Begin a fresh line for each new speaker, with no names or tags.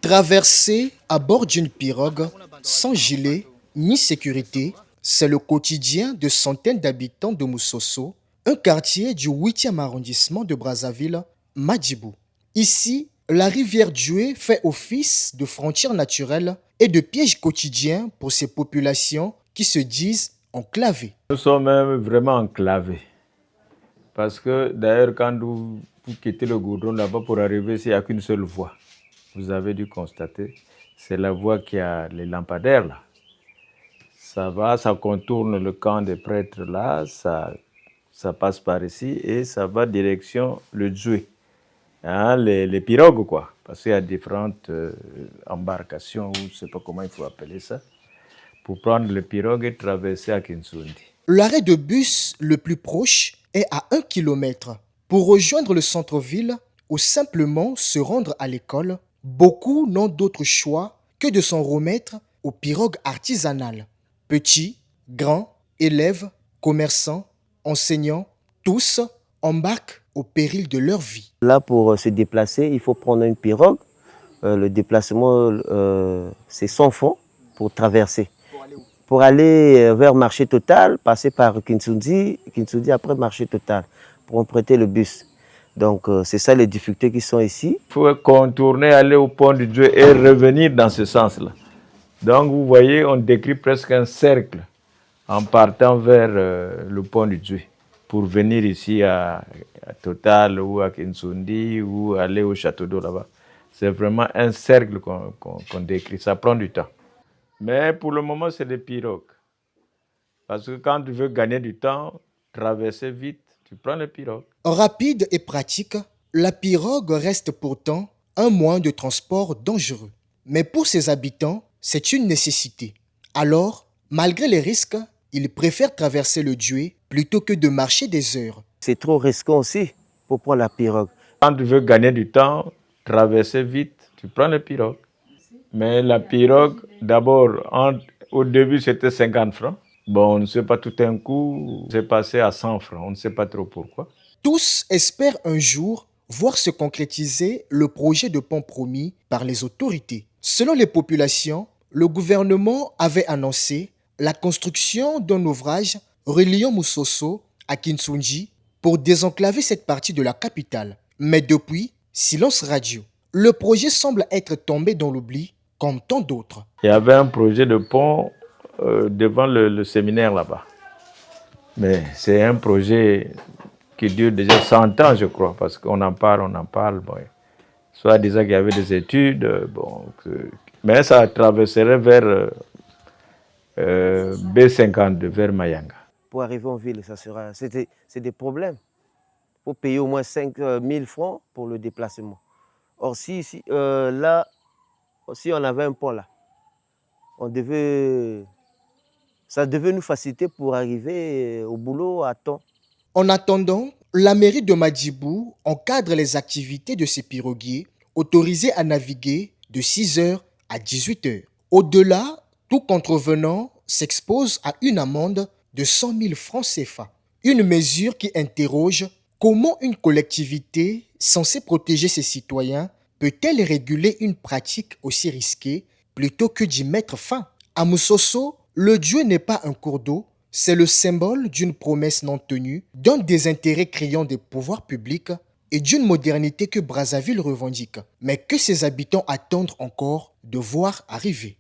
Traverser à bord d'une pirogue, sans gilet ni sécurité, c'est le quotidien de centaines d'habitants de Moussosso, un quartier du 8e arrondissement de Brazzaville, Madjibou. Ici, la rivière Djoué fait office de frontière naturelle et de piège quotidien pour ces populations qui se disent enclavées.
Nous sommes même vraiment enclavés. Parce que d'ailleurs, quand vous quittez le goudron là-bas pour arriver ici, il n'y a qu'une seule voie. Vous avez dû constater, c'est la voie qui a les lampadaires là. Ça va, ça contourne le camp des prêtres là, ça passe par ici et ça va direction le Djoué. Hein, les pirogues quoi, parce qu'il y a différentes embarcations, ou je ne sais pas comment il faut appeler ça, pour prendre les pirogues et traverser à Kinsoundi.
L'arrêt de bus le plus proche est à 1 kilomètre. Pour rejoindre le centre-ville ou simplement se rendre à l'école, beaucoup n'ont d'autre choix que de s'en remettre aux pirogues artisanales. Petits, grands, élèves, commerçants, enseignants, tous embarquent au péril de leur vie.
Là, pour se déplacer, il faut prendre une pirogue. Le déplacement, c'est sans fond pour traverser. Pour aller vers Marché Total, passer par Kinsoundi, après Marché Total, pour emprunter le bus. Donc, c'est ça les difficultés qui sont ici.
Il faut contourner, aller au pont du Dieu et revenir dans ce sens-là. Donc, vous voyez, on décrit presque un cercle en partant vers le pont du Dieu pour venir ici à Total ou à Kinsoundi ou aller au château d'eau là-bas. C'est vraiment un cercle qu'on décrit. Ça prend du temps. Mais pour le moment, c'est des pirogues. Parce que quand tu veux gagner du temps, traverser vite, tu prends les pirogues.
Rapide et pratique, la pirogue reste pourtant un moyen de transport dangereux. Mais pour ses habitants, c'est une nécessité. Alors, malgré les risques, ils préfèrent traverser le Djoué plutôt que de marcher des heures.
C'est trop risqué aussi pour prendre la pirogue.
Quand tu veux gagner du temps, traverser vite, tu prends les pirogues. Mais la pirogue, d'abord, au début, c'était 50 francs. Bon, on ne sait pas, tout un coup, c'est passé à 100 francs. On ne sait pas trop pourquoi.
Tous espèrent un jour voir se concrétiser le projet de pont promis par les autorités. Selon les populations, le gouvernement avait annoncé la construction d'un ouvrage reliant Moussosso à Kinsoundi pour désenclaver cette partie de la capitale. Mais depuis, silence radio. Le projet semble être tombé dans l'oubli comme tant d'autres.
Il y avait un projet de pont devant le séminaire là-bas. Mais c'est un projet qui dure déjà 100 ans, je crois, parce qu'on en parle. Bon, soit disant qu'il y avait des études, mais ça traverserait vers B52, vers Mayanga.
Pour arriver en ville, c'est des problèmes. Il faut payer au moins 5 000 francs pour le déplacement. Or, là, si on avait un pont là, ça devait nous faciliter pour arriver au boulot à temps.
En attendant, la mairie de Madjibou encadre les activités de ces piroguiers autorisés à naviguer de 6h à 18h. Au-delà, tout contrevenant s'expose à une amende de 100 000 francs CFA. Une mesure qui interroge comment une collectivité censée protéger ses citoyens peut-elle réguler une pratique aussi risquée plutôt que d'y mettre fin. À Moussosso, le Djoué n'est pas un cours d'eau, c'est le symbole d'une promesse non tenue, d'un désintérêt criant des pouvoirs publics et d'une modernité que Brazzaville revendique, mais que ses habitants attendent encore de voir arriver.